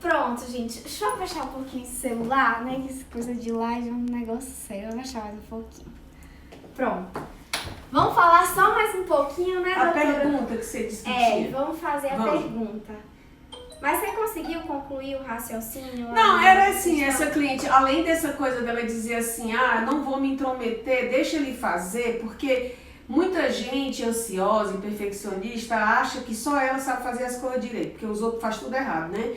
Pronto, gente. Deixa eu abaixar um pouquinho esse celular, né? Que essa coisa de live é um negócio sério. Eu vou abaixar mais um pouquinho. Pronto. Vamos falar só mais um pouquinho, né, doutora? A pergunta que você disse que tinha. Vamos fazer a pergunta. Mas você conseguiu concluir o raciocínio? Não, era assim, essa cliente, além dessa coisa dela dizer assim, não vou me intrometer, deixa ele fazer, porque muita gente ansiosa e perfeccionista acha que só ela sabe fazer as coisas direito, porque os outros fazem tudo errado, né?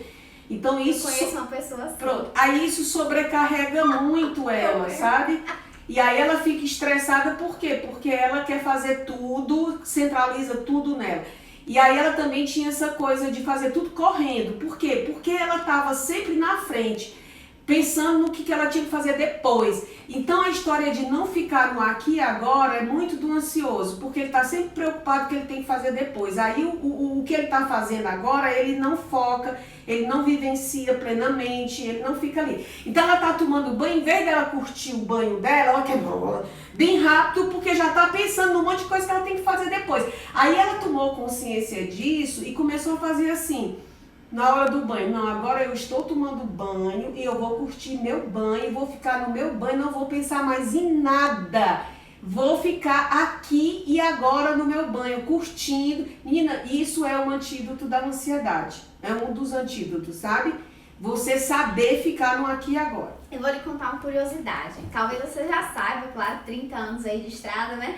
Então isso... Eu conheço uma pessoa assim. Pronto, aí isso sobrecarrega muito ela, sabe? E aí ela fica estressada, por quê? Porque ela quer fazer tudo, centraliza tudo nela. E aí ela também tinha essa coisa de fazer tudo correndo. Por quê? Porque ela estava sempre na frente, pensando no que ela tinha que fazer depois. Então a história de não ficar no aqui e agora é muito do ansioso, porque ele está sempre preocupado com o que ele tem que fazer depois. Aí o que ele está fazendo agora, ele não foca, ele não vivencia plenamente, ele não fica ali. Então ela está tomando banho, em vez dela curtir o banho dela, ela quer bem rápido, porque já está pensando num monte de coisa que ela tem que fazer depois. Aí ela tomou consciência disso e começou a fazer assim, na hora do banho, não, agora eu estou tomando banho e eu vou curtir meu banho, vou ficar no meu banho, não vou pensar mais em nada. Vou ficar aqui e agora no meu banho, curtindo. Menina, isso é um antídoto da ansiedade. É um dos antídotos, sabe? Você saber ficar no aqui e agora. Eu vou lhe contar uma curiosidade. Talvez você já saiba, claro, 30 anos aí de estrada, né?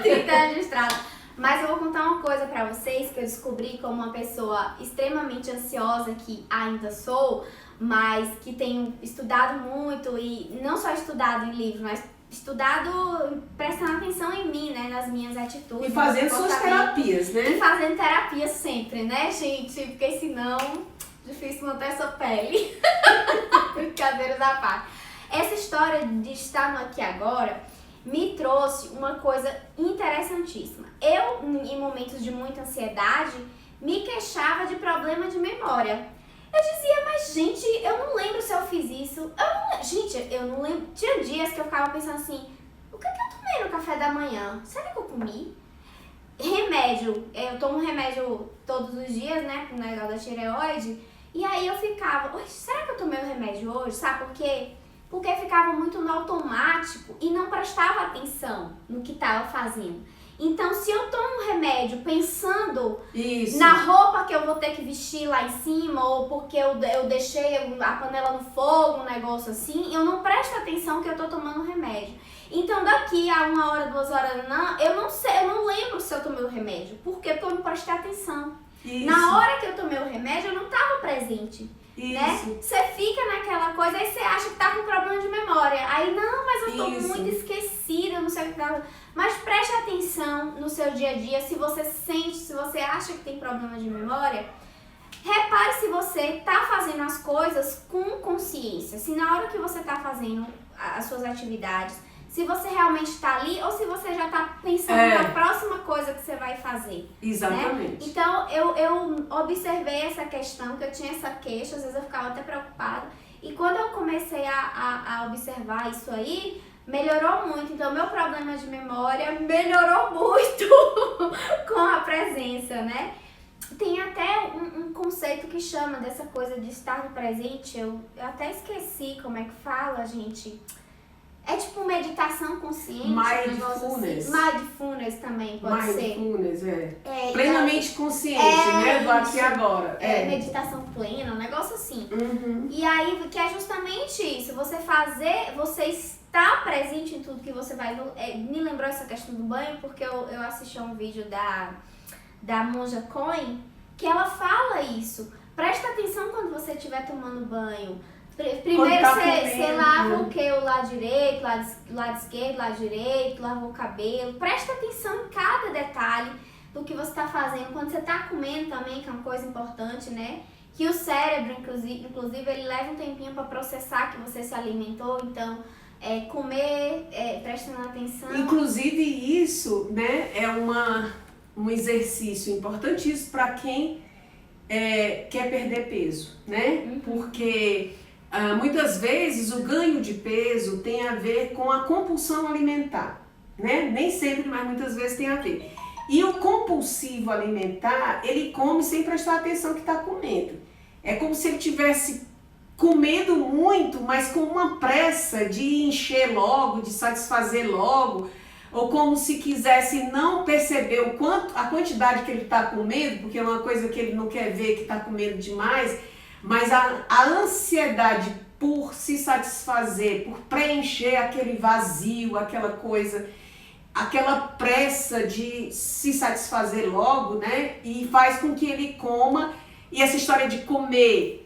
30 anos de estrada. Mas eu vou contar uma coisa pra vocês que eu descobri como uma pessoa extremamente ansiosa, que ainda sou, mas que tenho estudado muito e não só estudado em livros, mas estudado prestando atenção em mim, né, nas minhas atitudes. E fazendo suas terapias, né? E fazendo terapia sempre, né, gente? Porque senão, difícil manter essa pele. Brincadeiras à parte. Essa história de estar no aqui e agora me trouxe uma coisa interessantíssima. Eu, em momentos de muita ansiedade, me queixava de problema de memória. Eu dizia, mas gente, eu não lembro se eu fiz isso. Gente, eu não lembro. Tinha dias que eu ficava pensando assim, o que eu tomei no café da manhã? Será que eu comi? Remédio. Eu tomo remédio todos os dias, né, pro negócio da tireoide. E aí eu ficava, será que eu tomei o remédio hoje? Sabe por quê? Porque ficava muito no automático e não prestava atenção no que estava fazendo. Então, se eu tomo um remédio pensando na roupa que eu vou ter que vestir lá em cima, ou porque eu deixei a panela no fogo, um negócio assim, eu não presto atenção que eu tô tomando remédio. Então, daqui a 1 hora, 2 horas, eu não sei, eu não lembro se eu tomei o remédio. Por quê? Porque eu não prestei atenção. Isso. Na hora que eu tomei o remédio, eu não estava presente. Né? Você fica naquela coisa, aí você acha que tá com problema de memória. Aí, não, mas eu tô muito esquecida, não sei o que tá. Mas preste atenção no seu dia a dia, se você sente, se você acha que tem problema de memória, repare se você tá fazendo as coisas com consciência. Se na hora que você tá fazendo as suas atividades, se você realmente está ali ou se você já está pensando na próxima coisa que você vai fazer. Exatamente. Né? Então, eu observei essa questão, que eu tinha essa queixa, às vezes eu ficava até preocupada. E quando eu comecei a observar isso aí, melhorou muito. Então, meu problema de memória melhorou muito com a presença, né? Tem até um conceito que chama dessa coisa de estar no presente. Eu até esqueci como é que fala, gente. É tipo meditação consciente. Mindfulness. Assim. Mindfulness também pode ser. Mindfulness, plenamente consciente, né? Do aqui e agora. Meditação plena, um negócio assim. Uhum. E aí, que é justamente isso. Você está presente em tudo que você vai... me lembrou essa questão do banho, porque eu assisti a um vídeo da Monja Coen, que ela fala isso. Presta atenção quando você estiver tomando banho. Primeiro você lava o que? O lado direito, lado esquerdo, lado direito, lava o cabelo. Presta atenção em cada detalhe do que você está fazendo. Quando você está comendo também, que é uma coisa importante, né? Que o cérebro, inclusive, ele leva um tempinho para processar que você se alimentou. Então, comer, prestando atenção. Inclusive isso, né, é um exercício importantíssimo para quem quer perder peso, né? Uhum. Porque... muitas vezes o ganho de peso tem a ver com a compulsão alimentar, né? Nem sempre, mas muitas vezes tem a ver. E o compulsivo alimentar, ele come sem prestar atenção que está comendo. É como se ele tivesse comendo muito, mas com uma pressa de encher logo, de satisfazer logo, ou como se quisesse não perceber o quanto, a quantidade que ele está comendo, porque é uma coisa que ele não quer ver que está comendo demais, mas a ansiedade por se satisfazer, por preencher aquele vazio, aquela coisa, aquela pressa de se satisfazer logo, né? E faz com que ele coma, e essa história de comer,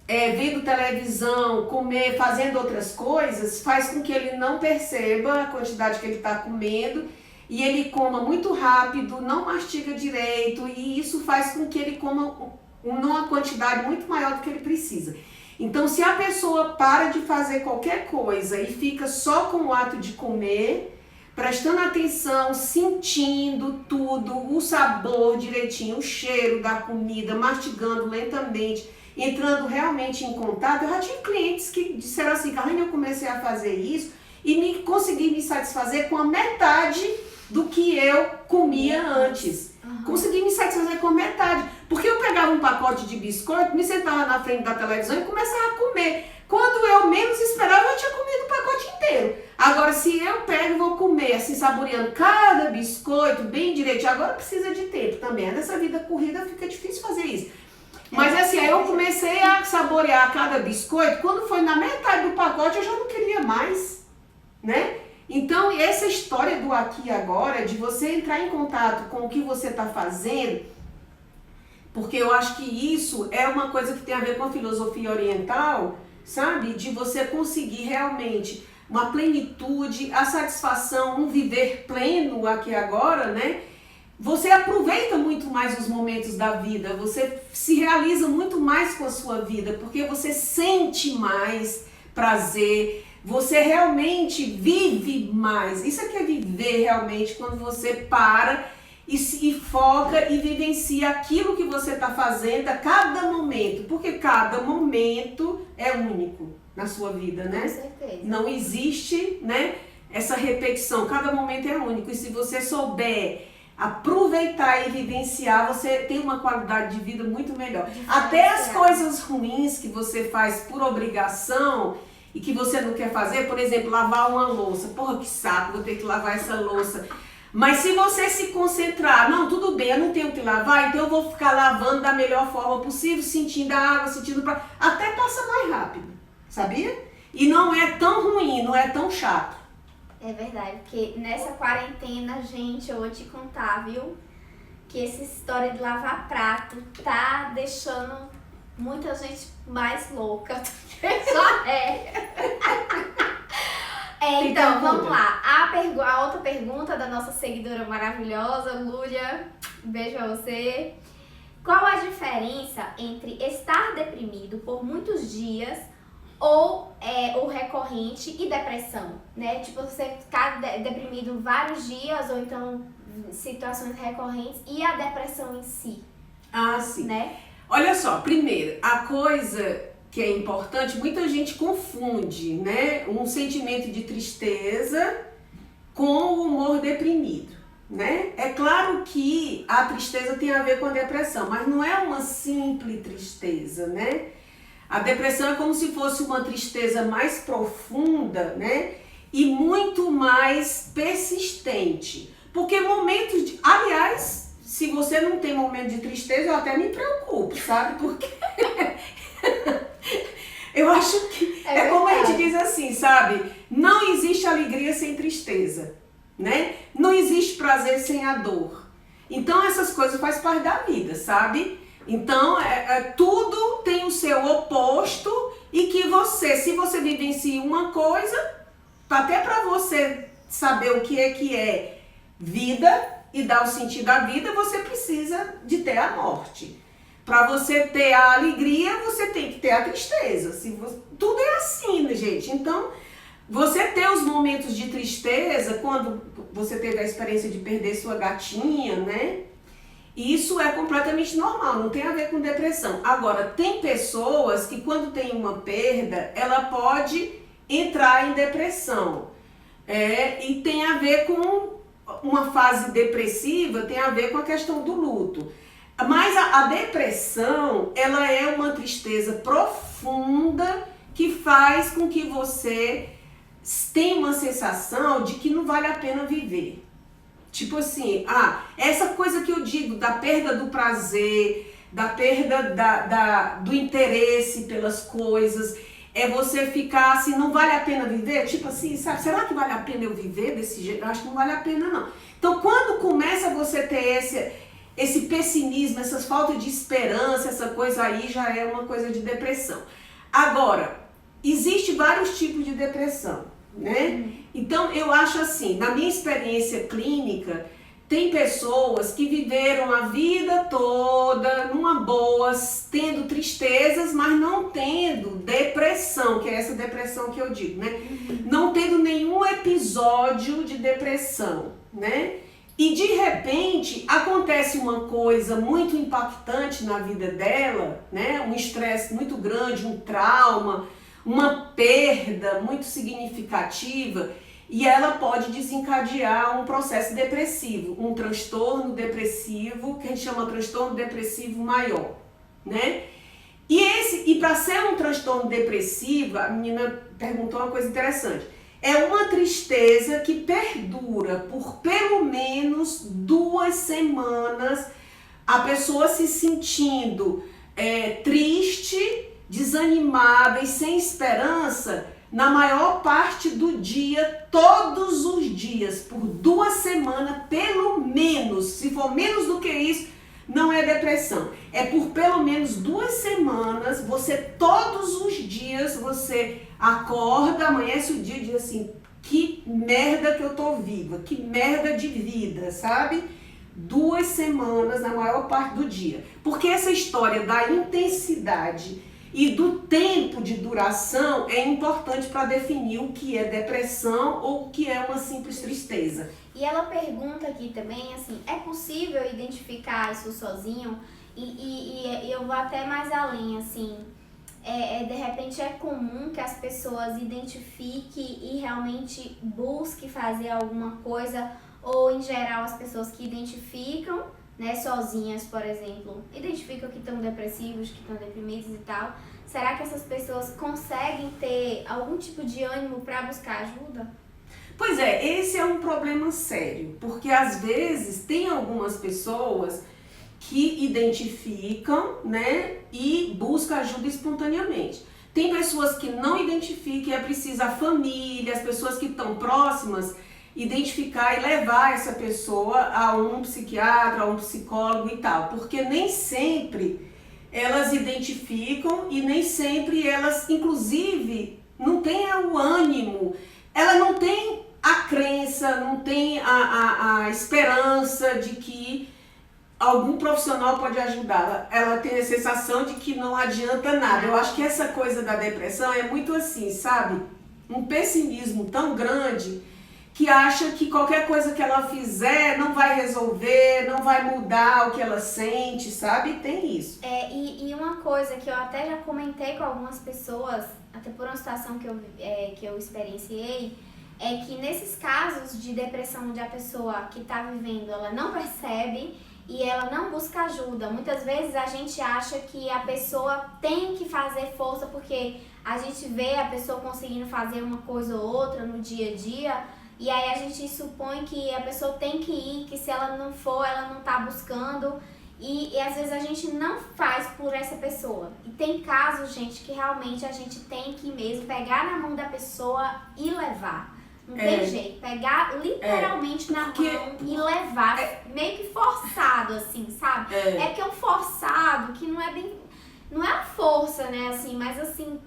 vendo televisão, comer, fazendo outras coisas, faz com que ele não perceba a quantidade que ele está comendo e ele coma muito rápido, não mastiga direito, e isso faz com que ele coma uma quantidade muito maior do que ele precisa. Então, se a pessoa para de fazer qualquer coisa e fica só com o ato de comer, prestando atenção, sentindo tudo, o sabor direitinho, o cheiro da comida, mastigando lentamente, entrando realmente em contato. Eu já tive clientes que disseram assim, Carlinhos, eu comecei a fazer isso e consegui me satisfazer com a metade do que eu comia antes. Consegui me satisfazer com a metade. Porque eu pegava um pacote de biscoito, me sentava na frente da televisão e começava a comer. Quando eu menos esperava, eu tinha comido o pacote inteiro. Agora, se eu pego e vou comer, assim, saboreando cada biscoito bem direitinho, agora precisa de tempo também. Nessa vida corrida fica difícil fazer isso. Mas assim, aí eu comecei a saborear cada biscoito, quando foi na metade do pacote eu já não queria mais, né? Então, essa história do aqui e agora, de você entrar em contato com o que você está fazendo, porque eu acho que isso é uma coisa que tem a ver com a filosofia oriental, sabe? De você conseguir realmente uma plenitude, a satisfação, um viver pleno aqui e agora, né? Você aproveita muito mais os momentos da vida, você se realiza muito mais com a sua vida, porque você sente mais prazer, você realmente vive mais. Isso é que é viver realmente, quando você para e foca e vivencia aquilo que você está fazendo a cada momento, porque cada momento é único na sua vida, né? Com certeza. Não existe, né, essa repetição, cada momento é único, e se você souber aproveitar e vivenciar, você tem uma qualidade de vida muito melhor. Até as coisas ruins que você faz por obrigação e que você não quer fazer, por exemplo, lavar uma louça. Porra, que saco, vou ter que lavar essa louça. Mas se você se concentrar, não, tudo bem, eu não tenho que lavar, então eu vou ficar lavando da melhor forma possível, sentindo a água, sentindo até passa mais rápido, sabia? E não é tão ruim, não é tão chato. É verdade, porque nessa quarentena, gente, eu vou te contar, viu? Que essa história de lavar prato tá deixando muita gente mais louca do que já é. Então, vamos lá. A outra pergunta da nossa seguidora maravilhosa, Lúlia, um beijo pra você. Qual a diferença entre estar deprimido por muitos dias ou o recorrente e depressão, né? Tipo, você ficar deprimido vários dias ou então situações recorrentes e a depressão em si. Ah, sim. Né? Olha só, primeiro, a coisa que é importante, muita gente confunde, né, um sentimento de tristeza com o humor deprimido, né? É claro que a tristeza tem a ver com a depressão, mas não é uma simples tristeza, né? A depressão é como se fosse uma tristeza mais profunda, né? E muito mais persistente. Porque momentos de... Aliás, se você não tem momento de tristeza, eu até me preocupo, sabe? Porque eu acho que é como a gente diz assim, sabe? Não existe alegria sem tristeza, né? Não existe prazer sem a dor. Então essas coisas fazem parte da vida, sabe? Então, tudo tem o seu oposto e que você, se você vivencia uma coisa, até para você saber o que é vida e dar o sentido à vida, você precisa de ter a morte. Para você ter a alegria, você tem que ter a tristeza. Tudo é assim, né, gente? Então, você ter os momentos de tristeza, quando você teve a experiência de perder sua gatinha, né? Isso é completamente normal, não tem a ver com depressão. Agora, tem pessoas que quando tem uma perda, ela pode entrar em depressão. E tem a ver com uma fase depressiva, tem a ver com a questão do luto. Mas a depressão, ela é uma tristeza profunda que faz com que você tenha uma sensação de que não vale a pena viver. Tipo assim, essa coisa que eu digo da perda do prazer, da perda do interesse pelas coisas, é você ficar assim, não vale a pena viver? Tipo assim, sabe, será que vale a pena eu viver desse jeito? Eu acho que não vale a pena não. Então quando começa você ter esse pessimismo, essas faltas de esperança, essa coisa aí já é uma coisa de depressão. Agora, existe vários tipos de depressão, né? Então eu acho assim, na minha experiência clínica, tem pessoas que viveram a vida toda numa boa, tendo tristezas, mas não tendo depressão, que é essa depressão que eu digo, né? Não tendo nenhum episódio de depressão, né? E de repente acontece uma coisa muito impactante na vida dela, né? Um estresse muito grande, um trauma, uma perda muito significativa, e ela pode desencadear um processo depressivo, um transtorno depressivo, que a gente chama transtorno depressivo maior, né? E para ser um transtorno depressivo, a menina perguntou uma coisa interessante. É uma tristeza que perdura por pelo menos 2 semanas, a pessoa se sentindo triste, desanimada e sem esperança na maior parte do dia, todos os dias, por 2 semanas, pelo menos. Se for menos do que isso, não é depressão. É por pelo menos 2 semanas, você todos os dias, você acorda, amanhece o dia e diz assim, que merda que eu tô viva, que merda de vida, sabe? 2 semanas na maior parte do dia. Porque essa história da intensidade e do tempo de duração é importante para definir o que é depressão ou o que é uma simples tristeza. E ela pergunta aqui também, assim, é possível identificar isso sozinho? E eu vou até mais além, assim, de repente é comum que as pessoas identifiquem e realmente busquem fazer alguma coisa, ou em geral as pessoas que identificam, né, sozinhas, por exemplo, identificam que estão depressivos, que estão deprimidos e tal. Será que essas pessoas conseguem ter algum tipo de ânimo para buscar ajuda? Pois é, esse é um problema sério, porque às vezes tem algumas pessoas que identificam, né, e buscam ajuda espontaneamente. Tem pessoas que não identificam, é preciso a família, as pessoas que estão próximas, identificar e levar essa pessoa a um psiquiatra, a um psicólogo e tal, porque nem sempre elas identificam e nem sempre elas, inclusive, não têm o ânimo, ela não tem a crença, não tem a esperança de que algum profissional pode ajudá-la. Ela tem a sensação de que não adianta nada. Eu acho que essa coisa da depressão é muito assim, sabe? Um pessimismo tão grande que acha que qualquer coisa que ela fizer não vai resolver, não vai mudar o que ela sente, sabe? Tem isso. E uma coisa que eu até já comentei com algumas pessoas, até por uma situação que eu experienciei, é que nesses casos de depressão onde a pessoa que está vivendo, ela não percebe e ela não busca ajuda. Muitas vezes a gente acha que a pessoa tem que fazer força porque a gente vê a pessoa conseguindo fazer uma coisa ou outra no dia a dia, e aí a gente supõe que a pessoa tem que ir, que se ela não for, ela não está buscando, e às vezes a gente não faz por essa pessoa. E tem casos, gente, que realmente a gente tem que mesmo pegar na mão da pessoa e levar. Não tem jeito, pegar literalmente na mão e levar, meio que forçado, assim, sabe? É que é um forçado que não é bem, não é a força, né, assim, mas assim,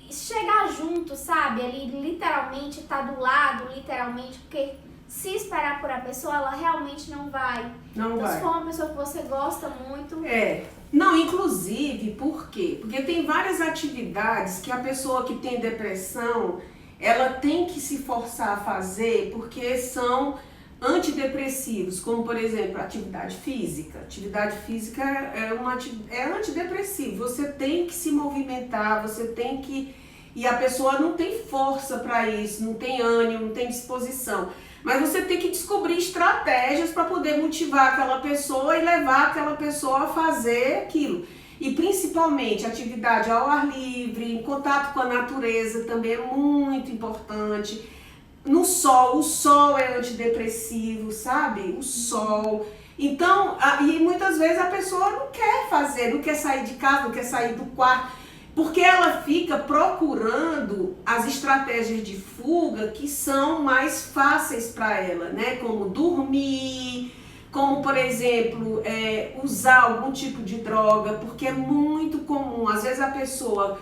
chegar junto, sabe? Ali literalmente tá do lado, literalmente, porque se esperar por a pessoa, ela realmente não vai. Não então, vai. se for uma pessoa que você gosta muito... Não, inclusive, por quê? Porque tem várias atividades que a pessoa que tem depressão, ela tem que se forçar a fazer porque são antidepressivos, como por exemplo, atividade física. Atividade física é antidepressivo, você tem que se movimentar, você tem que... E a pessoa não tem força para isso, não tem ânimo, não tem disposição. Mas você tem que descobrir estratégias para poder motivar aquela pessoa e levar aquela pessoa a fazer aquilo. E principalmente atividade ao ar livre, em contato com a natureza também é muito importante. No sol, o sol é antidepressivo, sabe? O sol. Então, e muitas vezes a pessoa não quer fazer, não quer sair de casa, não quer sair do quarto, porque ela fica procurando as estratégias de fuga que são mais fáceis para ela, né? Como dormir, como, por exemplo, usar algum tipo de droga, porque é muito comum. Às vezes a pessoa,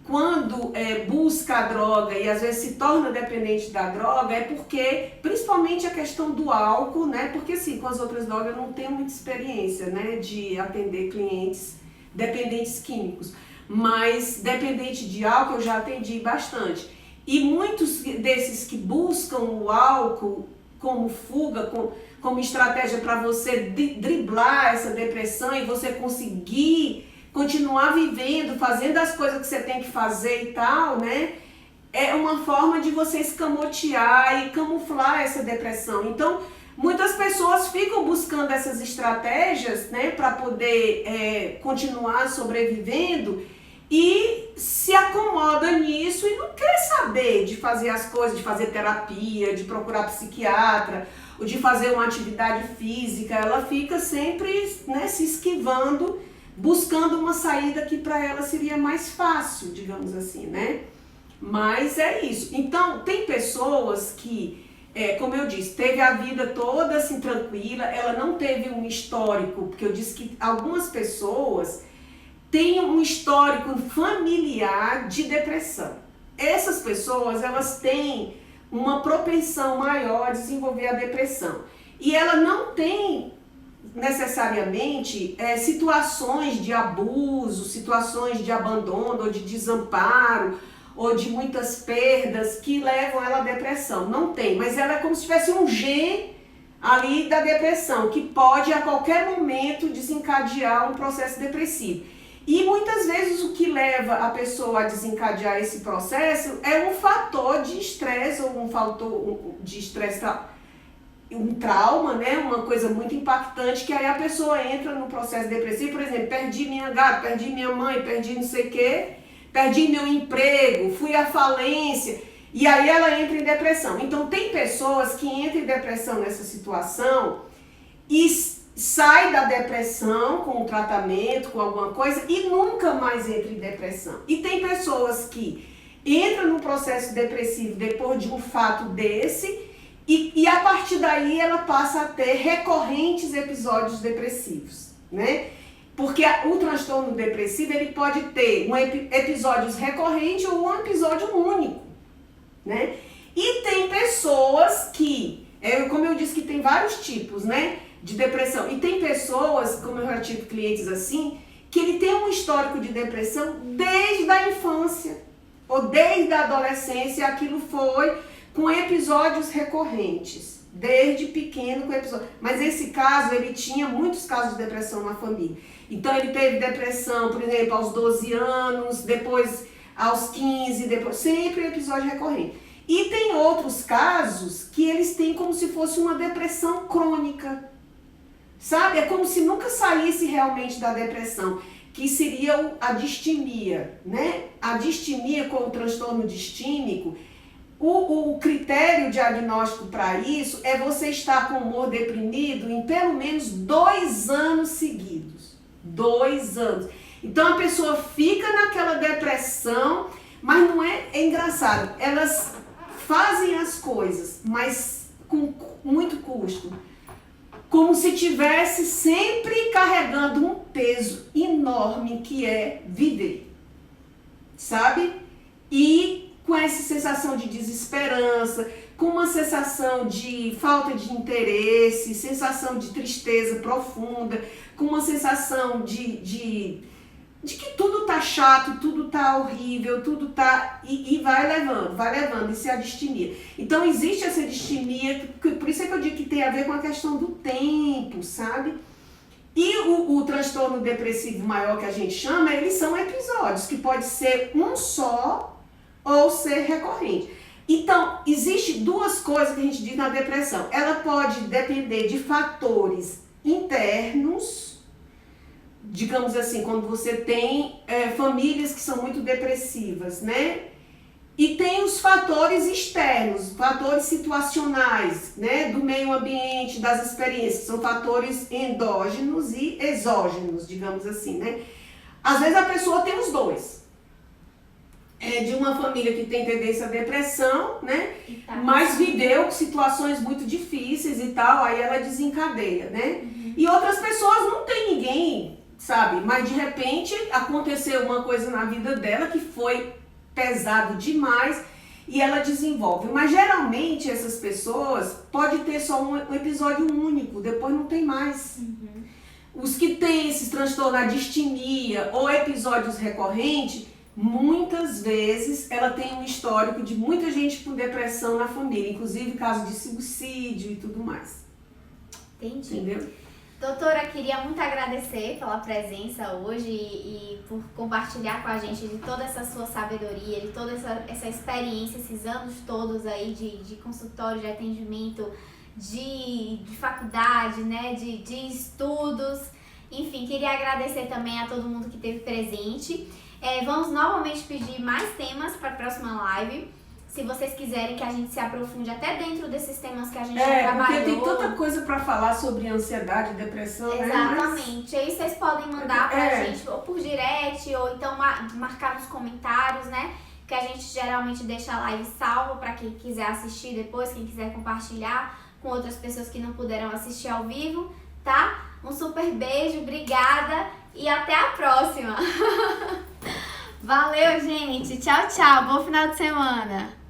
quando busca a droga e às vezes se torna dependente da droga, é porque, principalmente a questão do álcool, né? Porque assim, com as outras drogas eu não tenho muita experiência, né? De atender clientes dependentes químicos. Mas dependente de álcool eu já atendi bastante. E muitos desses que buscam o álcool como fuga, como estratégia para você driblar essa depressão e você conseguir continuar vivendo, fazendo as coisas que você tem que fazer e tal, né? É uma forma de você escamotear e camuflar essa depressão. Então, muitas pessoas ficam buscando essas estratégias, né, para poder continuar sobrevivendo e se acomoda nisso e não quer saber de fazer as coisas, de fazer terapia, de procurar psiquiatra, ou de fazer uma atividade física. Ela fica sempre, né, se esquivando, buscando uma saída que para ela seria mais fácil, digamos assim, né? Mas é isso. Então, tem pessoas que, como eu disse, teve a vida toda assim tranquila, ela não teve um histórico, porque eu disse que algumas pessoas têm um histórico familiar de depressão. Essas pessoas, elas têm uma propensão maior a desenvolver a depressão. E ela não tem necessariamente situações de abuso, situações de abandono ou de desamparo ou de muitas perdas que levam ela à depressão. Não tem, mas ela é como se tivesse um G ali da depressão, que pode a qualquer momento desencadear um processo depressivo. E muitas vezes o que leva a pessoa a desencadear esse processo é um fator de estresse ou um fator de estresse, um trauma, né? Uma coisa muito impactante, que aí a pessoa entra no processo depressivo. Por exemplo, perdi minha gata, perdi minha mãe, perdi não sei o quê, perdi meu emprego, fui à falência, e aí ela entra em depressão. Então tem pessoas que entram em depressão nessa situação e sai da depressão com o tratamento, com alguma coisa, e nunca mais entra em depressão. E tem pessoas que entram no processo depressivo depois de um fato desse, e a partir daí ela passa a ter recorrentes episódios depressivos, né? Porque o transtorno depressivo, ele pode ter episódios recorrentes ou um episódio único, né? E tem pessoas que, como eu disse que tem vários tipos, né, de depressão. E tem pessoas, como eu já tive clientes assim, que ele tem um histórico de depressão desde a infância ou desde a adolescência. Aquilo foi com episódios recorrentes, desde pequeno com episódios. Mas esse caso, ele tinha muitos casos de depressão na família. Então ele teve depressão, por exemplo, aos 12 anos, depois aos 15, depois sempre episódio recorrente. E tem outros casos que eles têm como se fosse uma depressão crônica, sabe? É como se nunca saísse realmente da depressão, que seria a distimia, né? A distimia com o transtorno distímico. O critério diagnóstico para isso é você estar com humor deprimido em pelo menos 2 anos seguidos. 2 anos. Então a pessoa fica naquela depressão, mas não é engraçado. Elas fazem as coisas, mas com muito custo. Como se tivesse sempre carregando um peso enorme que é viver. Sabe? E com essa sensação de desesperança, com uma sensação de falta de interesse, sensação de tristeza profunda, com uma sensação de que tudo tá chato, tudo tá horrível, tudo tá... E vai levando, isso é a distimia. Então existe essa distimia, por isso é que eu digo que tem a ver com a questão do tempo, sabe? E o transtorno depressivo maior que a gente chama, eles são episódios, que pode ser um só ou ser recorrente. Então, existe duas coisas que a gente diz na depressão. Ela pode depender de fatores internos, digamos assim, quando você tem famílias que são muito depressivas, né? E tem os fatores externos, fatores situacionais, né? Do meio ambiente, das experiências, são fatores endógenos e exógenos, digamos assim, né? Às vezes a pessoa tem os dois. É de uma família que tem tendência à depressão, né? Mas viveu situações muito difíceis e tal, aí ela desencadeia, né? E outras pessoas não tem ninguém, sabe? Mas de repente aconteceu uma coisa na vida dela que foi pesado demais e ela desenvolve. Mas geralmente essas pessoas pode ter só um episódio único, depois não tem mais. Os que têm esse transtorno da distimia ou episódios recorrentes, muitas vezes ela tem um histórico de muita gente com depressão na família, inclusive caso de suicídio e tudo mais. Entendi. Entendeu? Doutora, queria muito agradecer pela presença hoje e por compartilhar com a gente de toda essa sua sabedoria, de toda essa experiência, esses anos todos aí de consultório, de atendimento, de faculdade, né, de estudos. Enfim, queria agradecer também a todo mundo que esteve presente. Vamos novamente pedir mais temas para a próxima live. Se vocês quiserem que a gente se aprofunde até dentro desses temas que a gente já trabalhou. Porque tem tanta coisa para falar sobre ansiedade e depressão, Exatamente. né? Aí vocês podem mandar pra gente ou por direct ou então marcar nos comentários, né? Que a gente geralmente deixa a live salva para quem quiser assistir depois, quem quiser compartilhar com outras pessoas que não puderam assistir ao vivo, tá? Um super beijo, obrigada e até a próxima. Valeu, gente. Tchau, tchau. Bom final de semana.